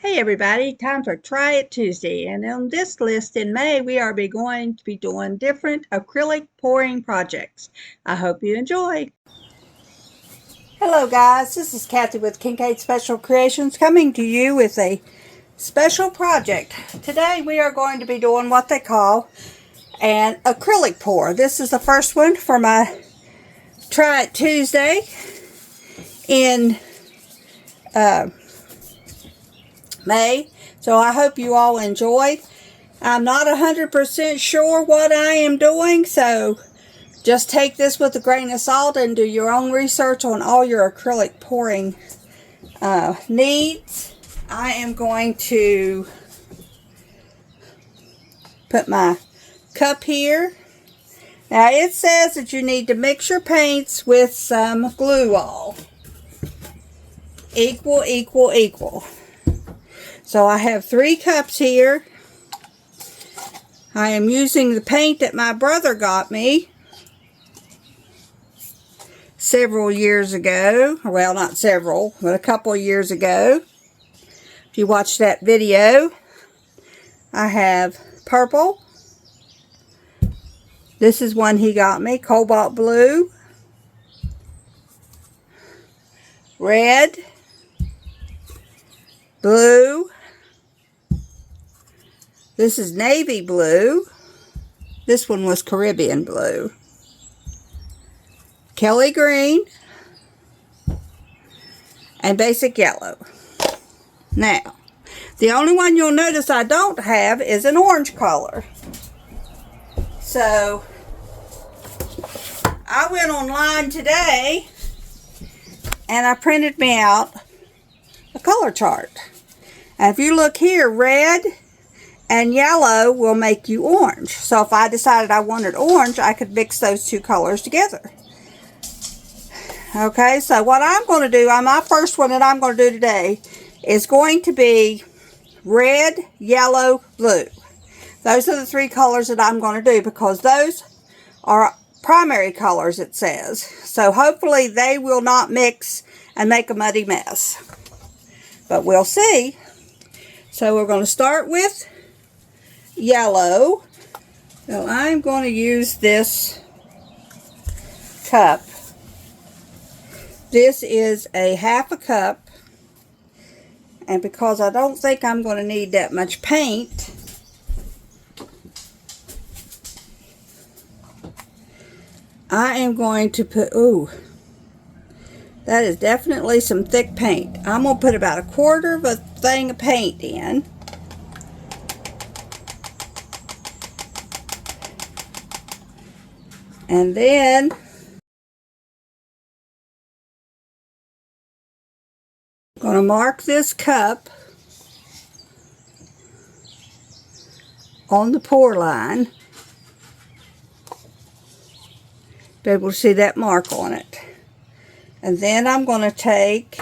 Hey everybody, time for Try It Tuesday, and on this list in May we are going to be doing different acrylic pouring projects. I hope you enjoy. Hello guys, this is Kathy with Kincaid Special Creations coming to you with a special project. Today we are going to be doing what they call an acrylic pour. This is the first one for my Try It Tuesday in May, so I hope you all enjoy. I'm not 100% sure what I am doing, so just take this with a grain of salt and do your own research on all your acrylic pouring needs. I am going to put my cup here. Now it says that you need to mix your paints with some glue all. Equal. So I have 3 cups here. I am using the paint that my brother got me several years ago. Well, not several, but a couple of years ago. If you watched that video, I have purple. This is one he got me, cobalt blue, red, blue. This is navy blue. This one was Caribbean blue. Kelly green. And basic yellow. Now, the only one you'll notice I don't have is an orange color. So, I went online today and I printed me out a color chart. And if you look here, red and yellow will make you orange. So if I decided I wanted orange, I could mix those 2 colors together. Okay, so what I'm going to do, my first one that I'm going to do today is going to be red, yellow, blue. Those are the 3 colors that I'm going to do because those are primary colors, it says. So hopefully they will not mix and make a muddy mess. But we'll see. So we're going to start with yellow. So I'm going to use this cup. This is a 1/2 cup, and because I don't think I'm going to need that much paint, I am going to put, that is definitely some thick paint. I'm going to put about 1/4 of a thing of paint in. And then I'm going to mark this cup on the pour line. Be able to see that mark on it. And then I'm going to take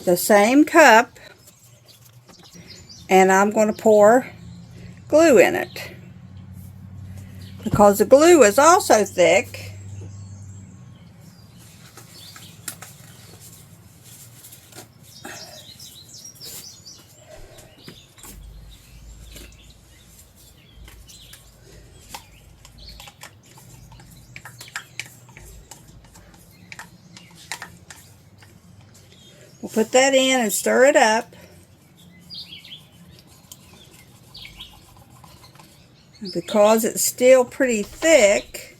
the same cup and I'm going to pour glue in it. Because the glue is also thick. We'll put that in and stir it up. And because it's still pretty thick,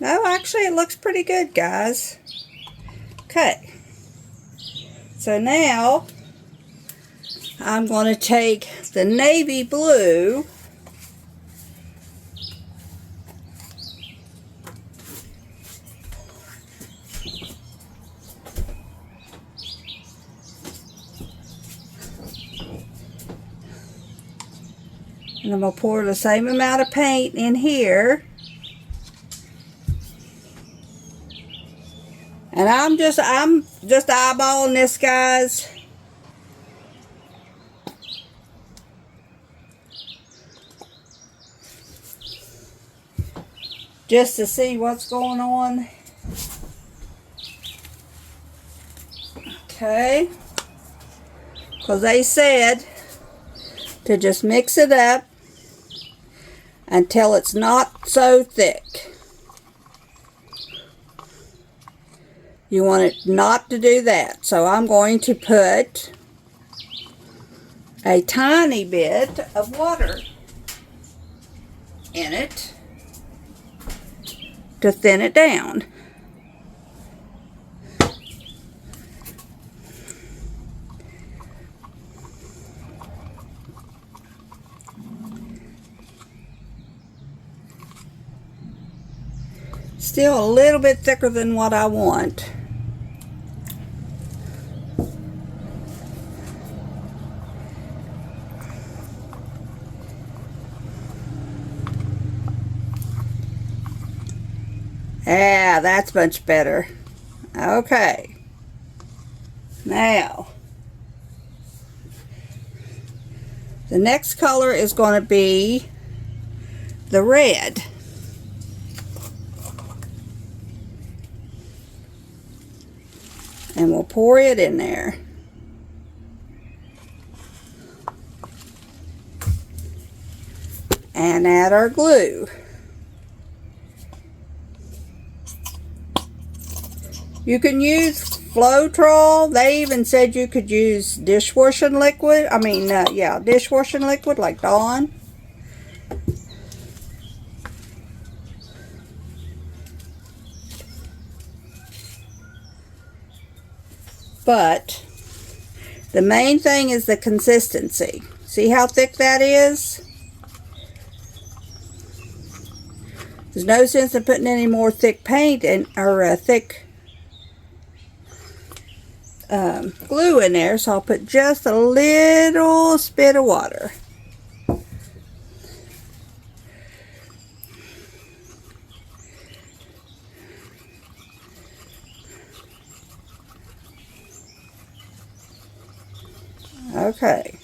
no, actually it looks pretty good, guys. Okay. So now I'm going to take the navy blue and I'm going to pour the same amount of paint in here. And I'm just eyeballing this, guys. just to see what's going on. Okay, because they said to just mix it up until it's not so thick. You want it not to do that. So I'm going to put a tiny bit of water in it to thin it down. Still a little bit thicker than what I want. Yeah, that's much better. Okay. Now, the next color is going to be the red. And we'll pour it in there. And add our glue. You can use Floetrol. They even said you could use dishwashing liquid. Dishwashing liquid like Dawn. But the main thing is the consistency. See how thick that is? There's no sense in putting any more thick paint in, or thick glue in there, so I'll put just a little spit of water. Okay.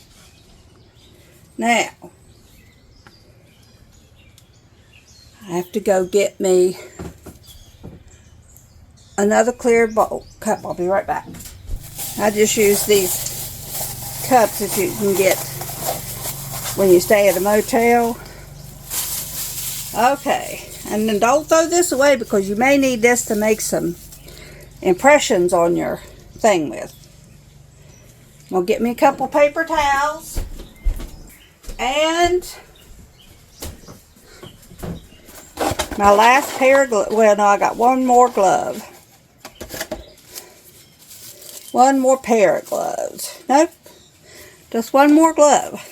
Now, I have to go get me another clear bowl cup. I'll be right back. I just use these cups that you can get when you stay at a motel. Okay, and then don't throw this away because you may need this to make some impressions on your thing with. I'll get me a couple paper towels and my last pair of gloves. Well, no, I got one more glove. One more pair of gloves. Nope, just one more glove.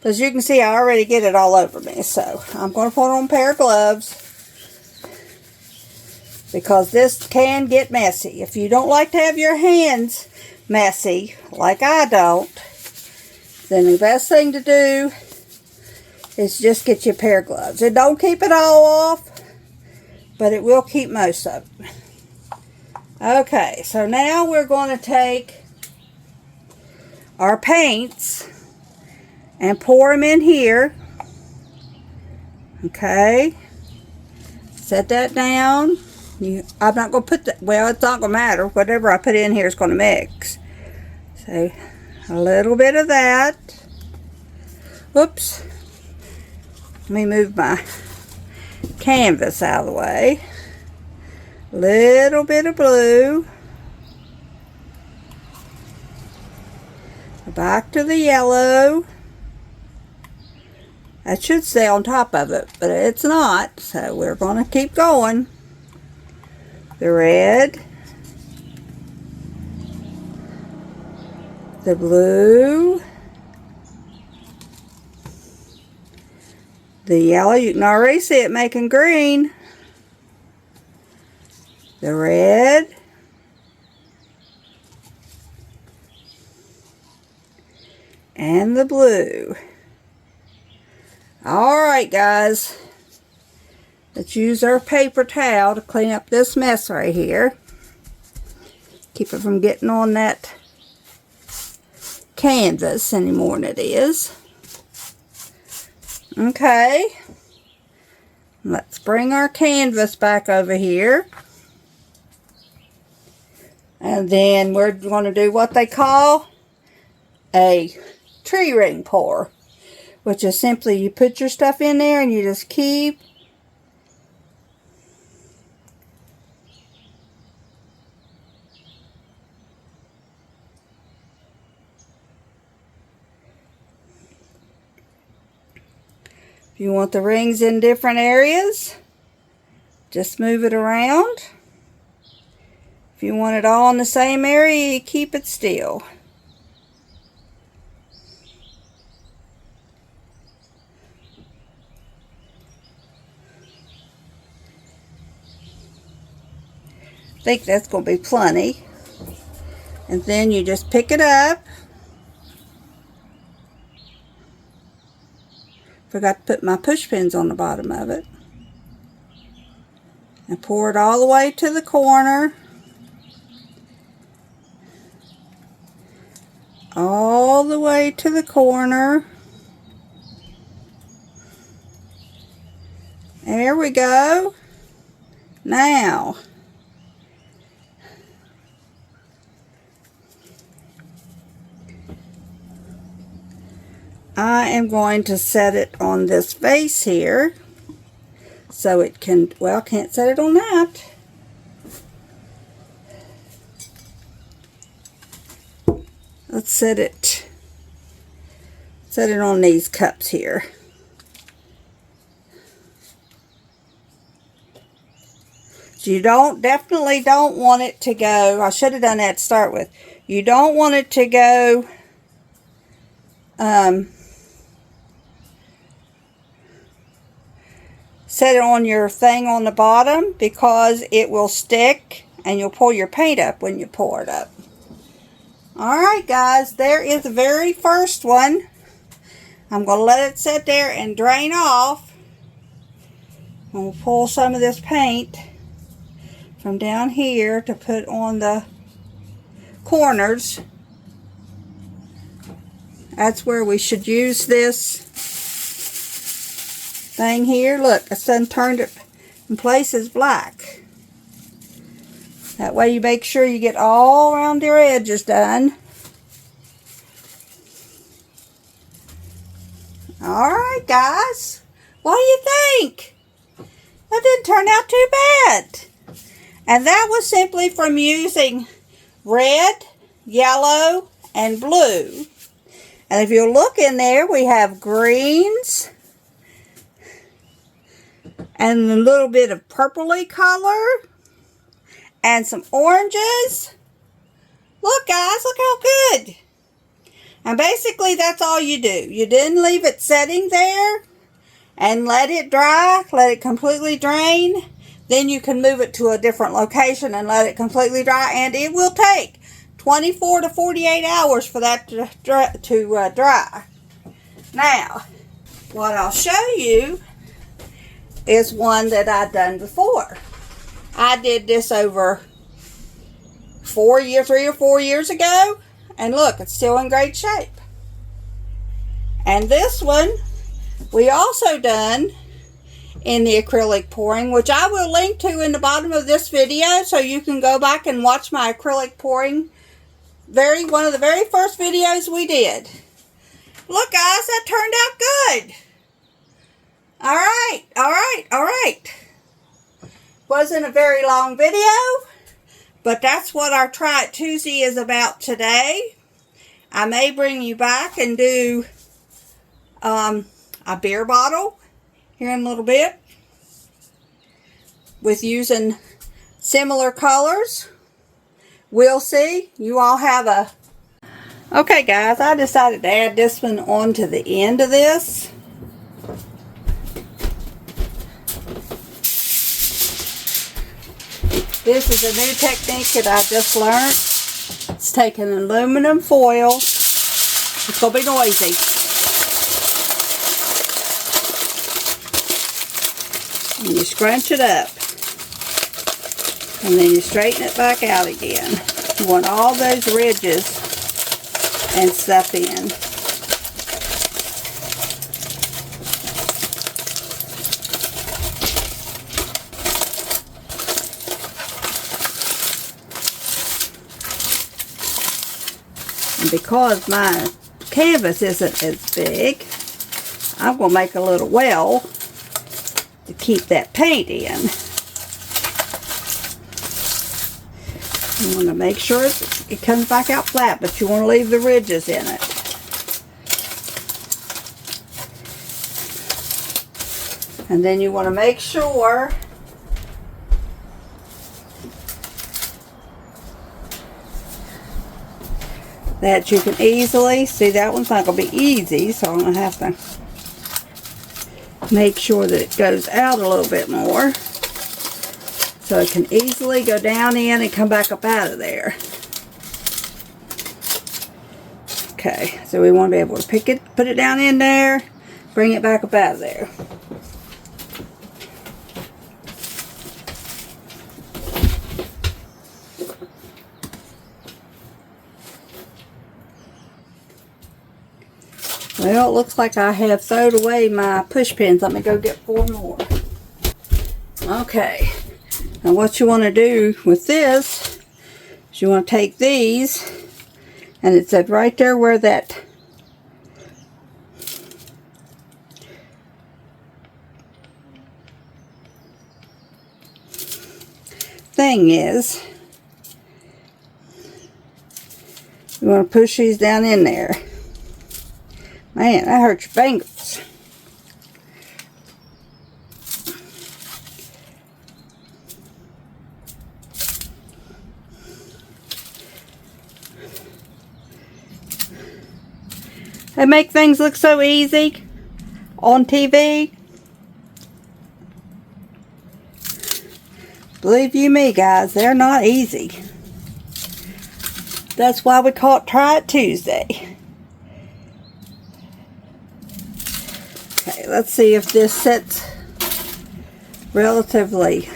As you can see, I already get it all over me, so I'm going to put on a pair of gloves because this can get messy. If you don't like to have your hands messy, like I don't, then the best thing to do is just get you a pair of gloves. It don't keep it all off, but it will keep most of it. Okay, so now we're going to take our paints and pour them in here. Okay, set that down. I'm not going to put that, well, it's not going to matter. Whatever I put in here is going to mix. So, a little bit of that. Whoops. Let me move my canvas out of the way. Little bit of blue. Back to the yellow. That should stay on top of it, but it's not, so we're going to keep going. The red. The blue. The yellow, you can already see it making green. The red. And the blue. Alright guys, let's use our paper towel to clean up this mess right here. Keep it from getting on that canvas any more than it is. Okay, Let's bring our canvas back over here. And then we're going to do what they call a tree ring pour, which is simply you put your stuff in there and you just keep if you want the rings in different areas, just move it around. If you want it all in the same area, you keep it still. I think that's going to be plenty. And then you just pick it up. Forgot to put my push pins on the bottom of it. And pour it all the way to the corner. All the way to the corner. There we go. Now, I am going to set it on this vase here so it can, well, can't set it on that. Let's set it on these cups here. So you definitely don't want it to go, I should have done that to start with. You don't want it to go set it on your thing on the bottom, because it will stick and you'll pull your paint up when you pour it up. Alright guys, there is the very first one. I'm going to let it sit there and drain off. And we'll pull some of this paint from down here to put on the corners. That's where we should use this thing here. Look, it's done turned it in places black. That way you make sure you get all around your edges done. Alright guys, what do you think? That didn't turn out too bad. And that was simply from using red, yellow, and blue. And if you look in there, we have greens and a little bit of purpley color. And some oranges. Look guys, look how good. And basically that's all you do. You didn't leave it setting there and let it dry, let it completely drain. Then you can move it to a different location and let it completely dry. And it will take 24 to 48 hours for that to dry. Now, what I'll show you is one that I've done before. I did this over 3 or 4 years ago, and look, it's still in great shape. And this one we also done in the acrylic pouring, which I will link to in the bottom of this video, so you can go back and watch my acrylic pouring, one of the very first videos we did. Look guys, that turned out good. Alright. Wasn't a very long video, but that's what our Try It Tuesday is about today. I may bring you back and do a beer bottle here in a little bit with using similar colors. We'll see. You all have a... Okay guys, I decided to add this one on to the end of this. This is a new technique that I just learned. It's taking aluminum foil. It's going to be noisy. And you scrunch it up. And then you straighten it back out again. You want all those ridges and stuff in. And because my canvas isn't as big, I'm going to make a little well to keep that paint in. You want to make sure it comes back out flat, but you want to leave the ridges in it. And then you want to make sure that you can easily, see that one's not going to be easy, so I'm going to have to make sure that it goes out a little bit more so it can easily go down in and come back up out of there. Okay, so we want to be able to pick it, put it down in there, bring it back up out of there. Well, it looks like I have thrown away my push pins. Let me go get 4 more. Okay, now what you want to do with this is you want to take these, and it said right there where that thing is, you want to push these down in there. Man, that hurts your fingers. They make things look so easy on TV. Believe you me, guys, they're not easy. That's why we call it Try It Tuesday. Okay, let's see if this sits relatively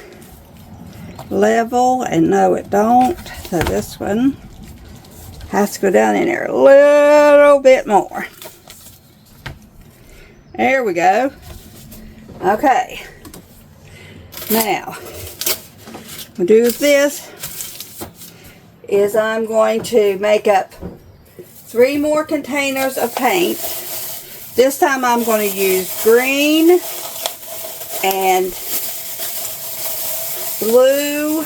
level, and no it don't. So this one has to go down in there a little bit more. There we go. Okay. Now, what I'll do with this is I'm going to make up 3 more containers of paint. This time I'm going to use green and blue.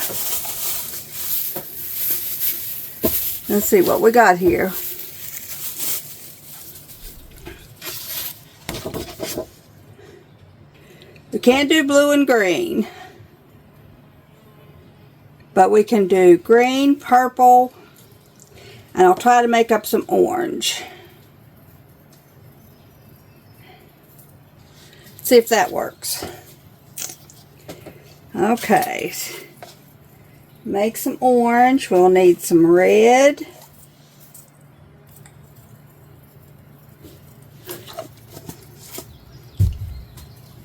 Let's see what we got here. We can't do blue and green, but we can do green, purple, and I'll try to make up some orange. See if that works. Okay, make some orange. We'll need some red,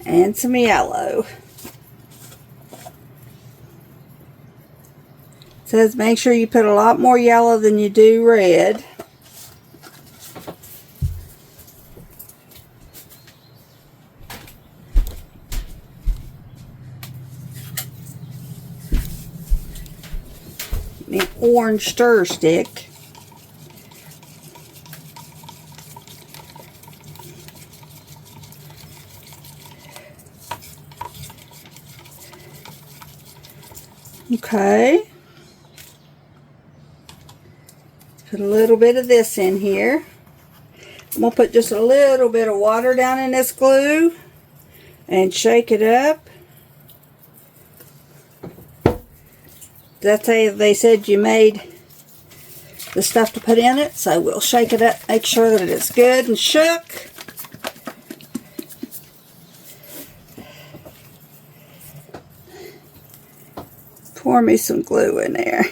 and some yellow. It says make sure you put a lot more yellow than you do red. An orange stir stick. Okay. Put a little bit of this in here. I'm going to put just a little bit of water down in this glue and shake it up. That's how they said you made the stuff to put in it, so we'll shake it up, make sure that it's good and shook. Pour me some glue in there.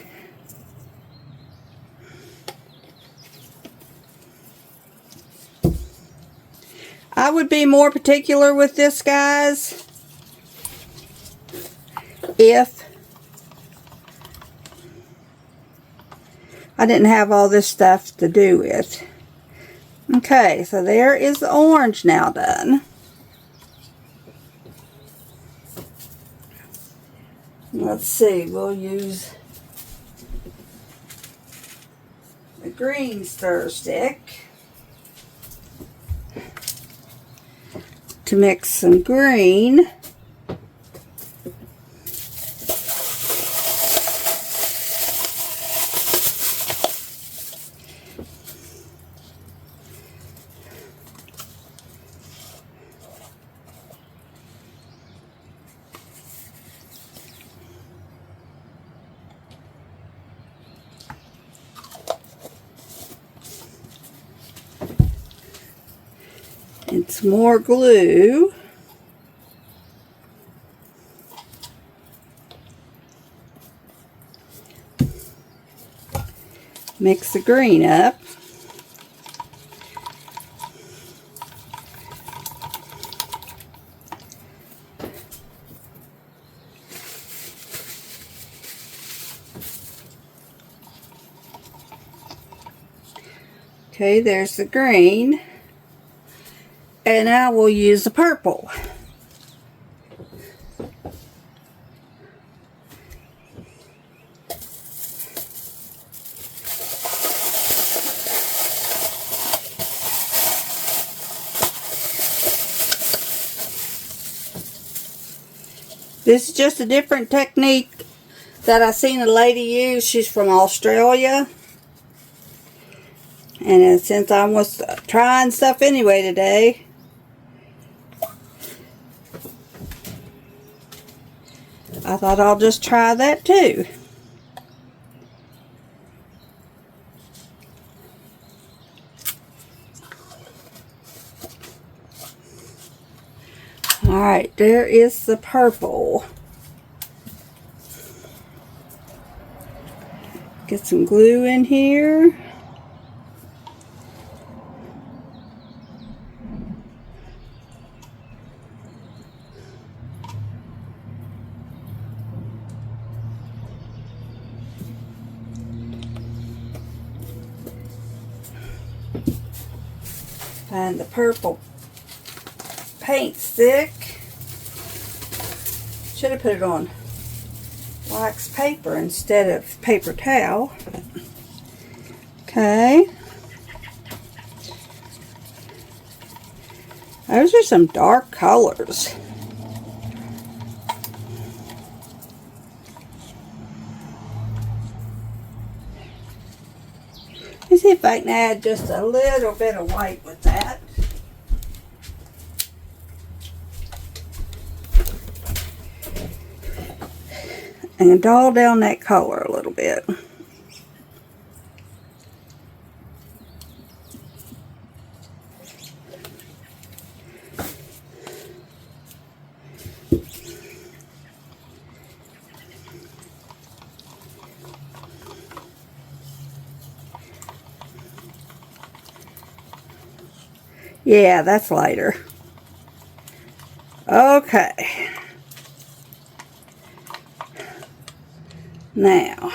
I would be more particular with this, guys, if I didn't have all this stuff to do with. Okay, so there is the orange now done. Let's see, we'll use the green stir stick to mix some green. And some more glue. Mix the green up. Okay, there's the green. And now we'll use the purple. This is just a different technique that I seen a lady use. She's from Australia. And since I was trying stuff anyway today, I thought I'll just try that too. Alright, there is the purple. Get some glue in here. Find the purple paint stick. Should have put it on wax paper instead of paper towel. Okay. Those are some dark colors. Let's see if I can add just a little bit of white with that. And dull down that color a little bit. Yeah, that's lighter. Okay. Now,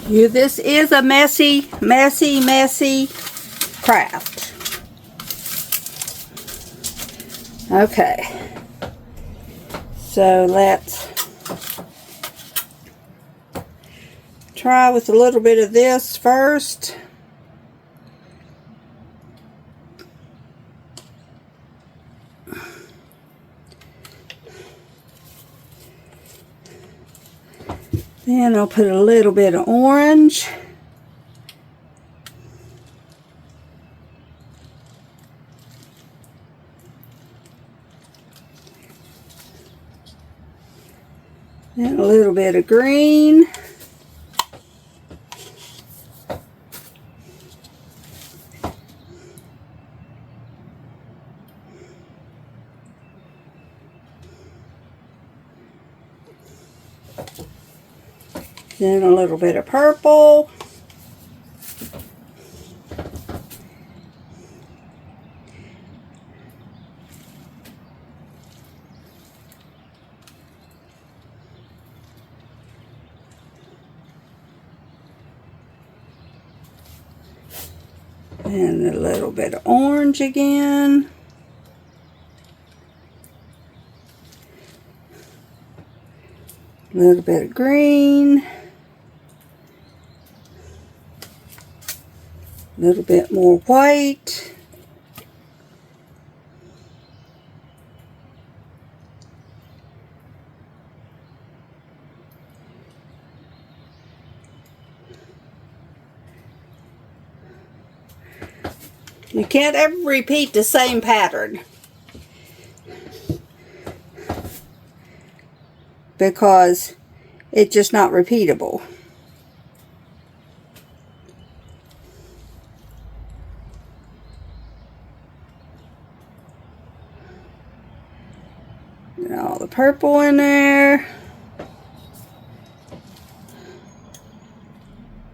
this is a messy craft. Okay. So let's try with a little bit of this first. Then I'll put a little bit of orange. Then a little bit of green. Then a little bit of purple. And a little bit of orange again. A little bit of green. A little bit more white. You can't ever repeat the same pattern because it's just not repeatable. Get all the purple in there.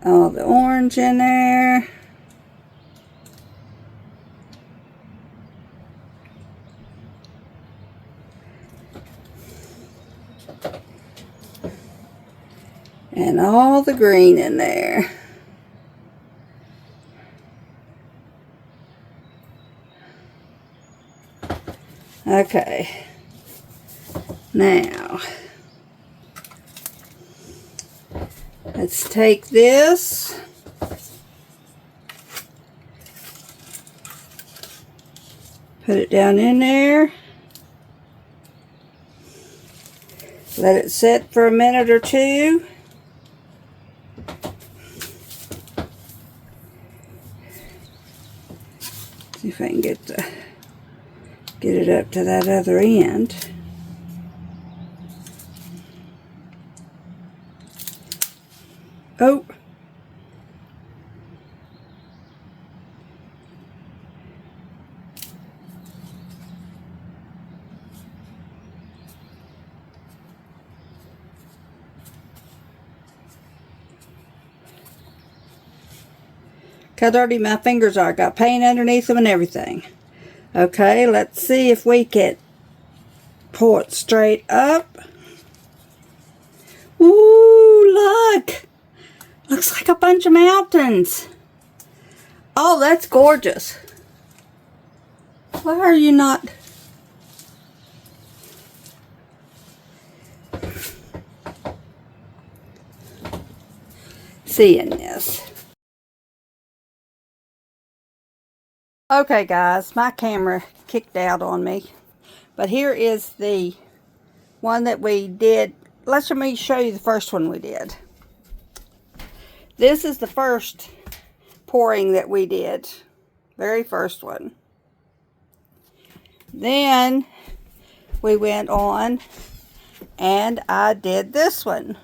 All the orange in there. And all the green in there. Okay. Now, let's take this. Put it down in there. Let it sit for a minute or two. See if I can get it up to that other end. Oh. How dirty my fingers are. Got paint underneath them and everything. Okay, let's see if we can pull it straight up. Ooh, look! Looks like a bunch of mountains. Oh, that's gorgeous. Why are you not... seeing this? Okay guys, my camera kicked out on me. But here is the one that we did. Let me show you the first one we did. This is the first pouring that we did. Very first one. Then we went on and I did this one.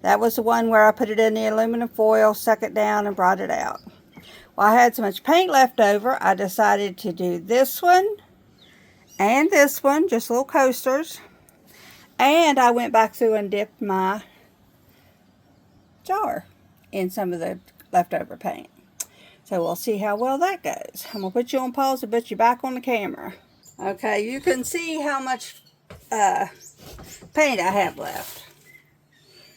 That was the one where I put it in the aluminum foil, stuck it down, and brought it out. Well, I had so much paint left over, I decided to do this one and this one, just little coasters. And I went back through and dipped my jar in some of the leftover paint. So we'll see how well that goes. I'm going to put you on pause and put you back on the camera. Okay, you can see how much paint I have left.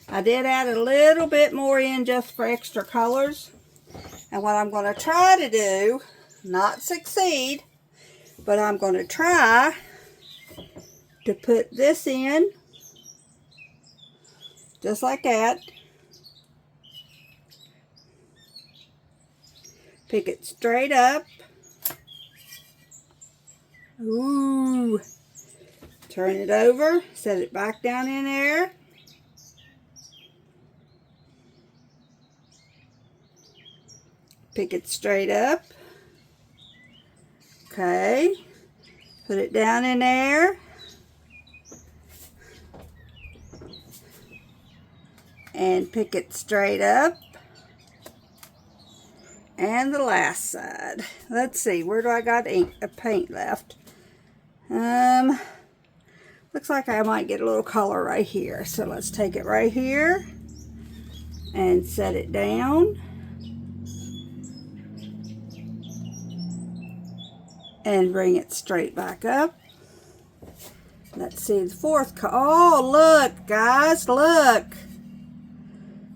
I did add a little bit more in just for extra colors. And what I'm going to try to do, not succeed, but I'm going to try to put this in, just like that. Pick it straight up. Ooh. Turn it over, set it back down in there. Pick it straight up. Okay. Put it down in there. And pick it straight up. And the last side. Let's see, where do I got paint left? Looks like I might get a little color right here. So let's take it right here and set it down. And bring it straight back up. Let's see the fourth color. Oh, look, guys, look.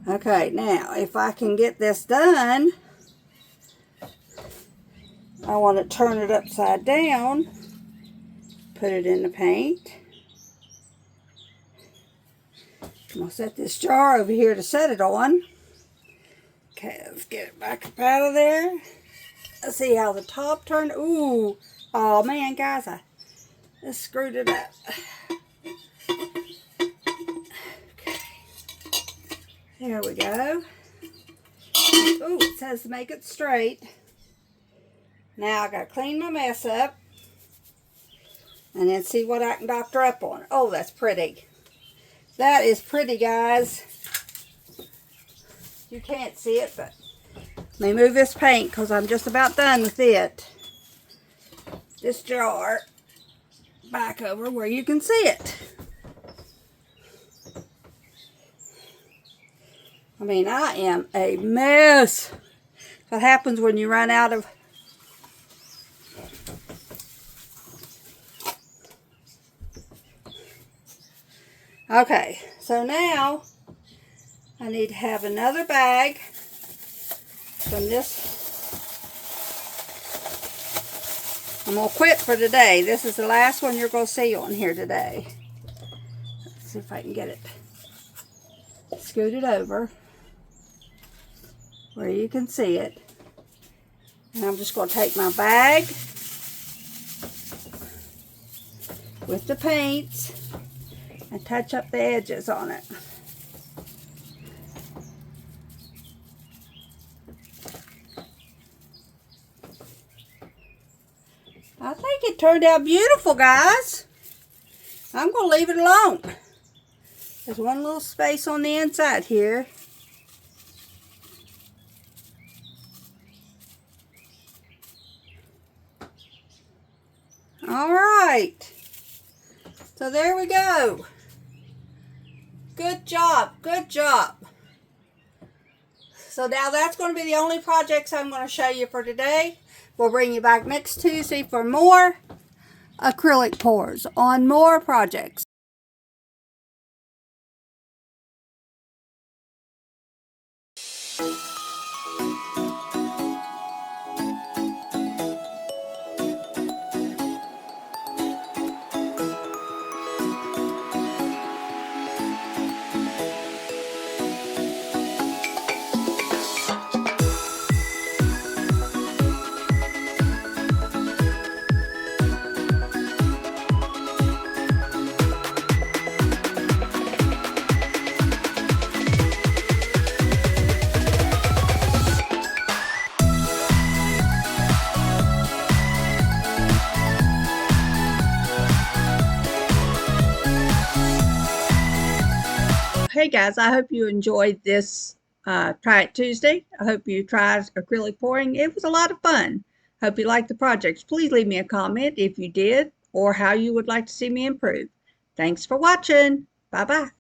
Okay, now, if I can get this done, I want to turn it upside down, put it in the paint, I'm going to set this jar over here to set it on. Okay, let's get it back up out of there. Let's see how the top turned. Ooh. Oh, man, guys, I screwed it up. Okay. There we go. Ooh, it says to make it straight. Now I got to clean my mess up. And then see what I can doctor up on. Oh, that's pretty. That is pretty, guys. You can't see it, but let me move this paint because I'm just about done with it. This jar back over where you can see it. I mean, I am a mess. What happens when you run out of... Okay, so now I need to have another bag from this. I'm going to quit for today. This is the last one you're going to see on here today. Let's see if I can get it scooted over where you can see it. And I'm just going to take my bag with the paints and touch up the edges on it. I think it turned out beautiful, guys. I'm going to leave it alone. There's one little space on the inside here. All right. So there we go. Good job. Good job. So now that's going to be the only projects I'm going to show you for today. We'll bring you back next Tuesday for more acrylic pours on more projects. Hey guys, I hope you enjoyed this Try It Tuesday. I hope you tried acrylic pouring. It was a lot of fun. Hope you liked the projects. Please leave me a comment if you did or how you would like to see me improve. Thanks for watching. Bye-bye.